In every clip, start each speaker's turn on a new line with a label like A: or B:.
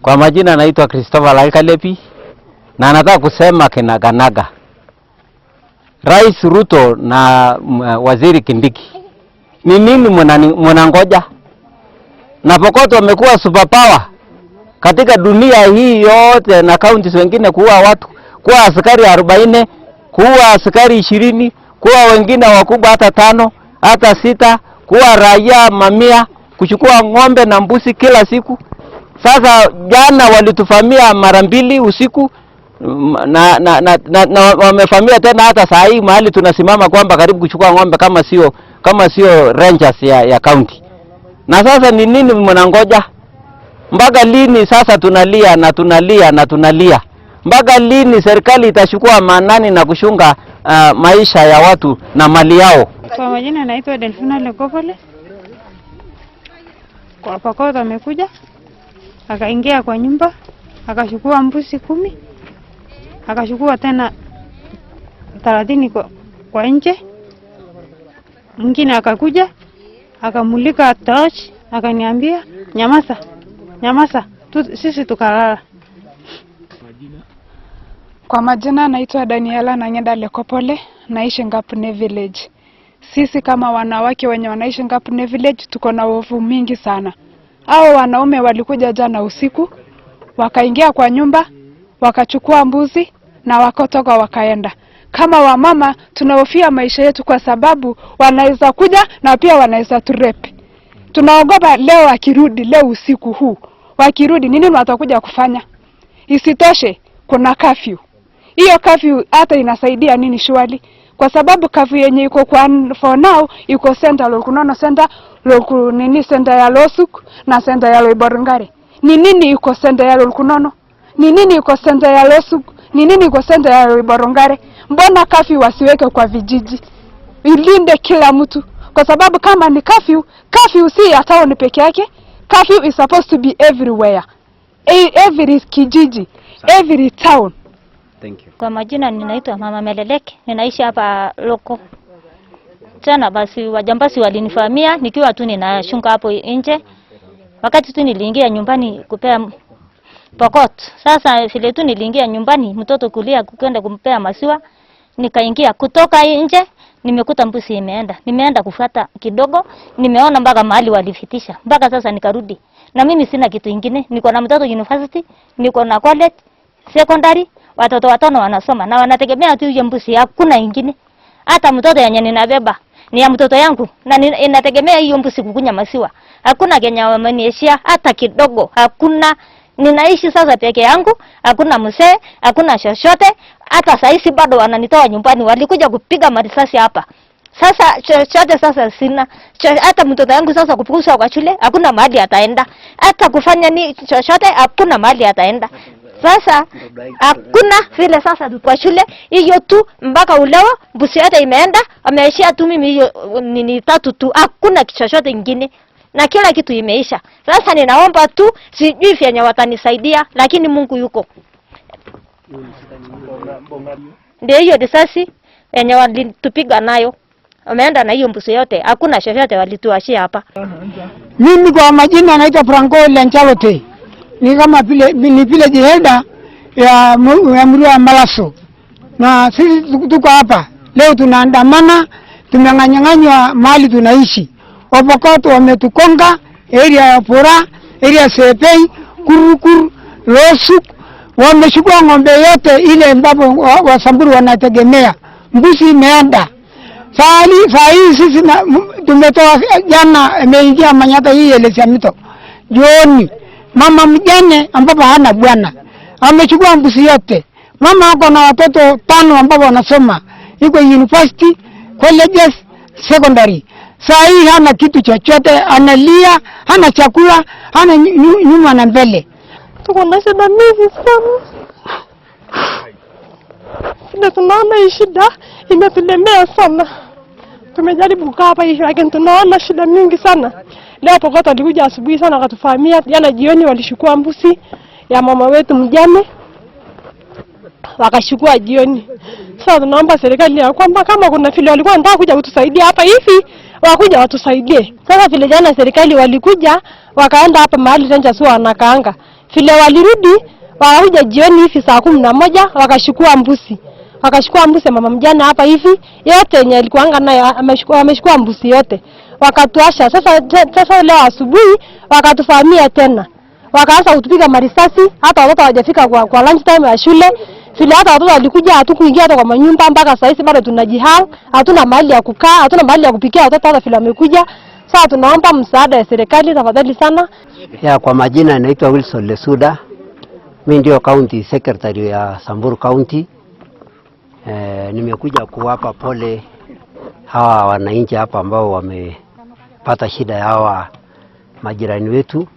A: Kwa majina naitwa Christopher Laikalepi na nataka kusema kinaganaga. Rais RUTO na Waziri Kindiki, ni nini mnangoja? Na Pokot wamekuwa superpower katika dunia hii yote, na counties wengine kuua watu, kuwa askari 40, kuwa askari 20, kuwa wengine wakubwa hata 5, hata 6, kuwa raia mamia, kuchukua ng'ombe na mbuzi kila siku. Sasa jana walitufamia mara 2 usiku na wamefamia tena hata saa hii mahali tunasimama kwamba karibu kuchukua ng'ombe kama sio rangers ya county. Na sasa ni nini mnangoja? Mpaka lini sasa tunalia? Mpaka lini serikali itachukua maanani na kushunga maisha ya watu na mali yao?
B: Kwa majina naitwa Delfina Lekopole. Kwa Pokot amekuja akaingia kwa nyumba, akachukua mbuzi 10, akachukua tena 30 kwa nje. Mwingine akakuja akamulika torch, akaniambia nyamaza sisi tukalala.
C: Kwa majina naitwa Daniela Nanyenda Lekopole, naishi Ngapune Village. Sisi kama wanawake wenye wanaishi Ngapune Village tuko na hofu mingi sana. Hao wanaume walikuja jana usiku, wakaingia kwa nyumba, wakachukua mbuzi na wakotoka wakaenda. Kama wamama tunahofia maisha yetu kwa sababu wanaweza kuja na pia wanaweza turepe. Tunaogopa leo akirudi, leo usiku huu wakirudi nini watakuja kufanya? Isitoshe kuna curfew. Hiyo curfew hata inasaidia nini shwali? Kwa sababu curfew yenye iko kwa for now iko center Lokunono center, center ya Losuk na center ya Loiborngare. Ni nini iko center ya Lokunono? Ni nini iko center ya Losuk? Ni nini iko center ya Loiborngare? Mbona curfew wasiweke kwa vijiji? Ilinde kila mtu. Kwa sababu kama ni curfew si ya town peke yake. Curfew is supposed to be everywhere. Every kijiji, every town.
D: Thank you. Kwa majina ninaitwa Mama Meleleke, ninaishi hapa loko. Tena basi wajambazi walinifahamia nikiwa tu ninashunga hapo nje. Wakati tu niliingia nyumbani kupea Pokot. Sasa vile tu niliingia nyumbani mtoto kulia kwenda kumpea maziwa, nikaingia kutoka nje nimekuta mbuzi imeenda. Nimeenda kufuata kidogo, nimeona mpaka mahali walifitisha. Mpaka sasa nikarudi. Na mimi sina kitu kingine. Niko na mtoto university, niko na college, secondary, watoto 5 wanasoma na wanategemea tu hiyo mbuzi, hakuna ingine. Hata mtoto yenye ninabeba ni ya mtoto yangu na inategemea hiyo mbuzi kukunya maziwa. Hakuna Kenya wamenieshia hata kidogo. Hakuna. Ninaishi sasa peke yangu, hakuna mzee, hakuna chochote. Hata saisi bado wananitoa nyumbani, walikuja kupiga marisasi hapa. Sasa chochote sasa sina. Hata mtoto yangu sasa kupuguswa kwa shule, hakuna mahali ataenda. Hata kufanya ni chochote, hakuna mahali ataenda. Sasa hakuna vile sasa kwa shule hiyo tu mpaka uleo mbuzi hata imeenda, ameishia tu mimi hiyo ni 3 tu, hakuna chochote kingine. Na kila kitu imeisha. Sasa ninaomba tu, sijui vyenye watanisaidia, lakini Mungu yuko. Ndio hiyo risasi yenye walitupiga nayo. Wameenda na hiyo mbuzi yote, hakuna chochote walituashia hapa.
E: Mimi kwa majina naitwa Franco Lenchalote. Ni kama vile jiheda ya Mrua Malaso. Na sisi tuko hapa. Leo tunaandamana, tumeng'anyang'anywa mahali tunaishi. Pokot wametukonga, area ya Pora, area Sepei, Kurukuru, Losuk, wamechukua ng'ombe yote ile ambapo Wasamburu wanategemea. Mbuzi imeenda. Saa hii sisi tumetoa jana imeingia manyata hii ile mito. Jioni mama mjane ambapo hana bwana amechukua mbuzi yote. Mama ako na watoto 5 ambao wanasoma. Iko university, colleges, secondary. Saa hii hana kitu chochote, analia, hana chakula, hana nyuma na mbele.
F: Tuko na shida mingi sana. Sina, tunaona hii shida imetulemea sana. Tumejaribu kukaa hapa hivi lakini tunaona shida mingi sana. Leo Pokot alikuja asubuhi sana akatufahamia, jana jioni walishukua mbuzi ya mama wetu mjane. Wakashukua jioni. Sasa tunaomba serikali ya kwamba kama kuna vile walikuwa wanataka kuja kutusaidia hapa hivi, wakuja watusaidie. Sasa vile jana serikali walikuja, wakaenda hapa mahali Ranger sio wanakaanga. Vile walirudi, wakakuja jioni hivi saa 11 wakashukua mbuzi. Wakashukua mbuzi mama mjane hapa hivi, yote yenye alikuanga nayo ameshukua mbuzi yote. Wakatuasha. Sasa leo asubuhi wakatufahamia tena. Wakaanza kutupiga marisasi, hata watoto hawajafika kwa lunch time ya shule. Vile hata watoto walikuja hatukuingia hata kwa manyumba mpaka sasa hivi bado tunajihang, hatuna mahali ya kukaa, hatuna mahali ya kupikia watoto hata vile wamekuja. Sasa tunaomba msaada ya serikali tafadhali sana.
G: Kwa majina naitwa Wilson Lesuda. Mimi ndio county secretary ya Samburu County. Nimekuja kuwapa pole hawa wananchi hapa ambao wamepata shida ya hawa majirani wetu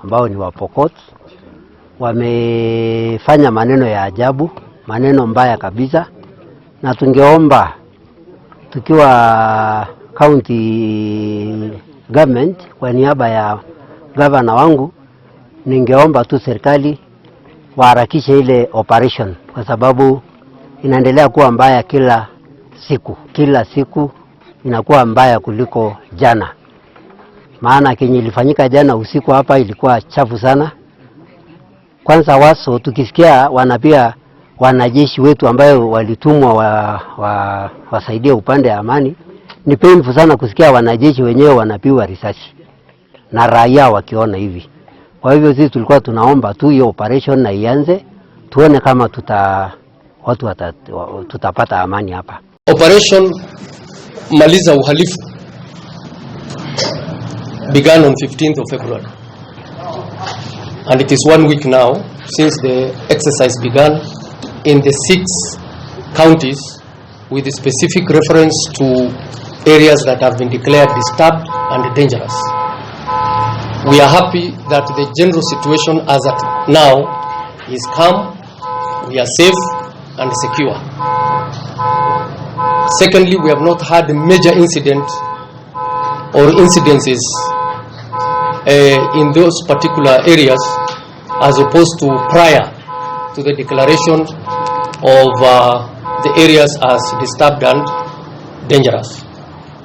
G: ambao ni wa Pokot. Wamefanya maneno ya ajabu, maneno mbaya kabisa, na tungeomba tukiwa county government kwa niaba ya governor wangu, ningeomba tu serikali waharakishe ile operation kwa sababu inaendelea kuwa mbaya kila siku inakuwa mbaya kuliko jana. Maana kenye ilifanyika jana usiku hapa ilikuwa chafu sana. Kwanza waso tukisikia wanapia wanajeshi wetu ambayo walitumwa wasaidie upande ya amani, ni painful sana kusikia wanajeshi wenyewe wanapiwa risasi na raia wakiona hivi. Kwa hivyo sisi tulikuwa tunaomba tu hiyo operation na ianze, tuone kama tutapata amani hapa.
H: Operation Maliza Uhalifu began on 15th of February. And it is 1 week now since the exercise began in the 6 counties with a specific reference to areas that have been declared disturbed and dangerous. We are happy that the general situation as at now is calm, we are safe and secure. Secondly, we have not had a major incident or incidences in those particular areas as opposed to prior to the declaration of the areas as disturbed and dangerous.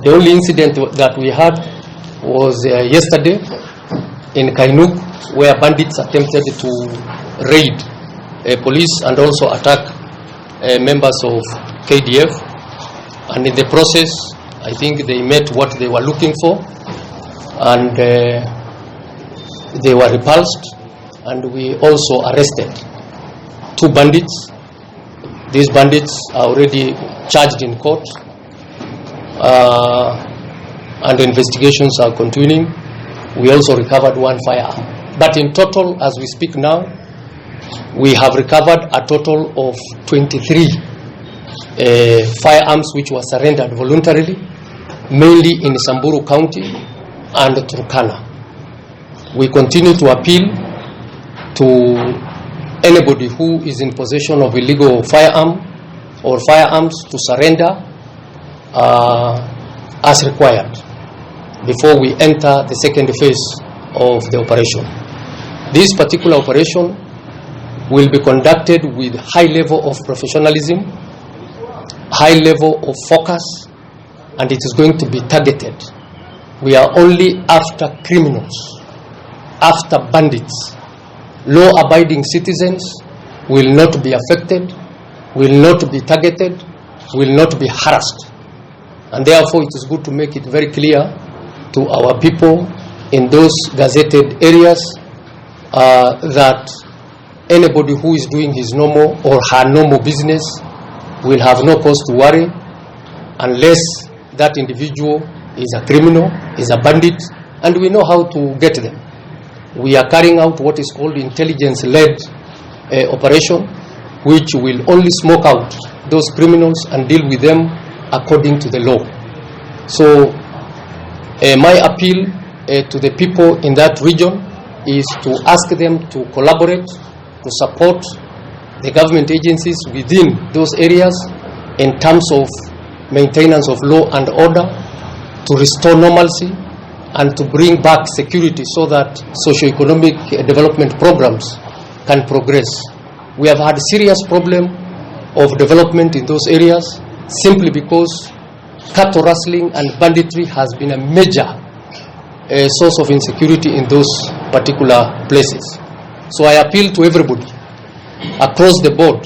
H: The only incident that we had was yesterday in Kainuk, where bandits attempted to raid police and also attack members of KDF, and in the process I think they met what they were looking for, and they were repulsed, and we also arrested 2 bandits. These bandits are already charged in court, and investigations are continuing. We also recovered 1 firearm. But in total, as we speak now, we have recovered a total of 23 firearms which were surrendered voluntarily, mainly in Samburu County and Turkana. We continue to appeal to anybody who is in possession of illegal firearm or firearms to surrender as required before we enter the second phase of the operation. This particular operation will be conducted with high level of professionalism, high level of focus, and it is going to be targeted. We are only after criminals, after bandits. Law-abiding citizens will not be affected, will not be targeted, will not be harassed. And therefore it is good to make it very clear to our people in those gazetted areas that anybody who is doing his normal or her normal business will have no cause to worry unless that individual is a criminal, is a bandit, and we know how to get them. We are carrying out what is called intelligence-led operation, which will only smoke out those criminals and deal with them according to the law. So my appeal to the people in that region is to ask them to collaborate, to support the government agencies within those areas in terms of maintenance of law and order, to restore normalcy, and to bring back security so that socio-economic development programs can progress. We have had a serious problem of development in those areas simply because cattle rustling and banditry has been a major source of insecurity in those particular places. So I appeal to everybody across the board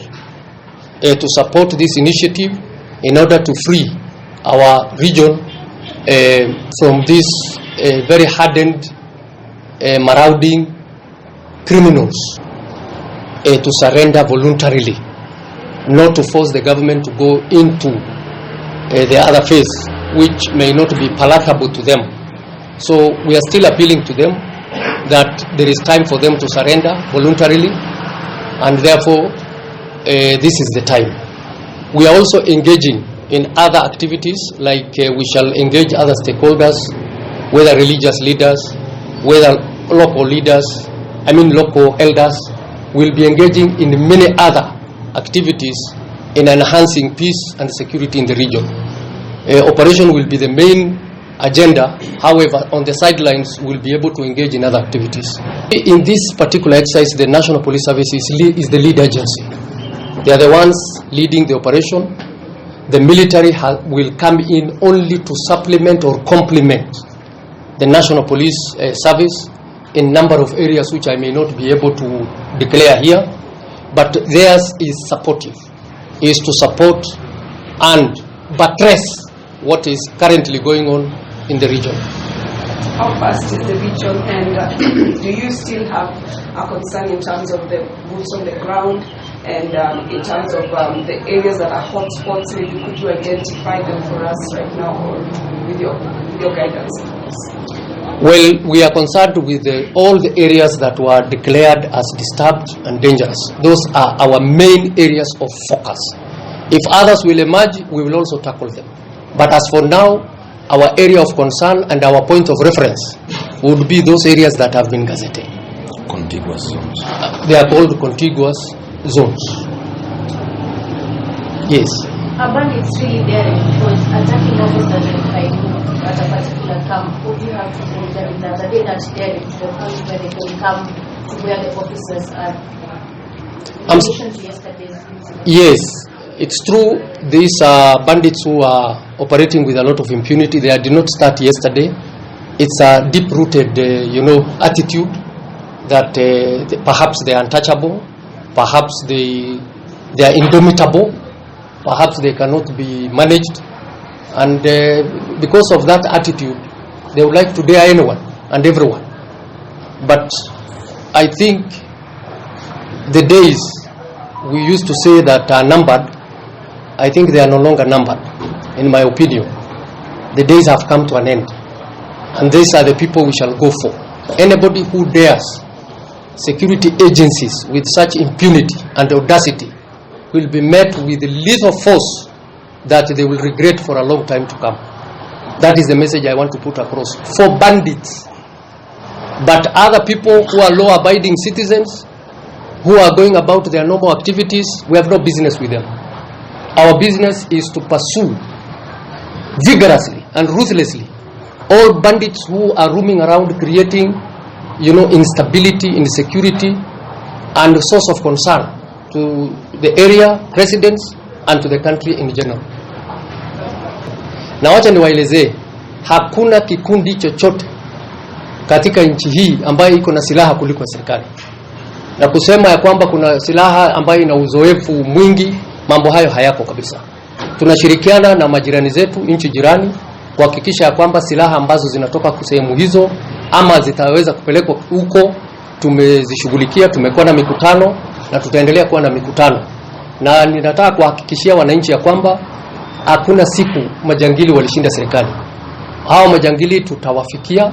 H: to support this initiative in order to free our region from these very hardened, marauding criminals to surrender voluntarily, not to force the government to go into the other phase, which may not be palatable to them. So we are still appealing to them that there is time for them to surrender voluntarily, and therefore this is the time. We are also engaging in other activities, like we shall engage other stakeholders, whether religious leaders, whether local elders. Will be engaging in many other activities in enhancing peace and security in the region. Operation will be the main agenda. However, on the sidelines, we'll be able to engage in other activities. In this particular exercise, the National Police Service is the lead agency. They are the ones leading the operation. The military will come in only to supplement or complement the National Police Service in number of areas which I may not be able to declare here, but theirs is supportive, is to support and buttress what is currently going on in the region.
I: How fast is the region, and do you still have a concern in terms of the boots on the ground, and in terms of the areas that are hot spots? Maybe could you identify them for us right now, or with your guidance?
H: Well, we are concerned with all the areas that were declared as disturbed and dangerous. Those are our main areas of focus. If others will emerge, we will also tackle them. But as for now, our area of concern and our point of reference would be those areas that have been gazetted.
J: Contiguous zones.
H: They are called contiguous zones. Yes.
K: Urban is really there because attacking officers at a particular camp. What do you have to say that the other day that there is the point where they can come to where the officers are? In addition to yesterday's incident. Yes,
H: it's true. These are bandits who are operating with a lot of impunity. They did not start yesterday. It's a deep-rooted, attitude that perhaps they are untouchable, perhaps they are indomitable, perhaps they cannot be managed, and because of that attitude, they would like to dare anyone and everyone. But I think the days we used to say that are numbered, I think they are no longer numbered, in my opinion. The days have come to an end, and these are the people we shall go for. Anybody who dares security agencies with such impunity and audacity will be met with lethal force that they will regret for a long time to come. That is the message I want to put across for bandits. But other people who are law-abiding citizens, who are going about their normal activities, we have no business with them. Our business is to pursue vigorously and ruthlessly all bandits who are roaming around creating, instability, insecurity, and a source of concern to the area, residents, and to the country in general. Na wacha niwaelezee, hakuna kikundi chochote katika nchi hii ambayo iko na silaha kuliko serikali. Na kusema ya kwamba kuna silaha ambayo ina uzoefu mwingi, mambo hayo hayako kabisa. Tunashirikiana na majirani zetu, nchi jirani, kuhakikisha ya kwamba silaha ambazo zinatoka sehemu hizo ama zitaweza kupelekwa huko tumezishughulikia. Tumekuwa na mikutano na tutaendelea kuwa na mikutano, na ninataka kuhakikishia wananchi ya kwamba hakuna siku majangili walishinda serikali. Hao majangili tutawafikia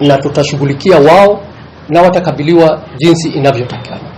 H: na tutashughulikia wao, na watakabiliwa jinsi inavyotakikana.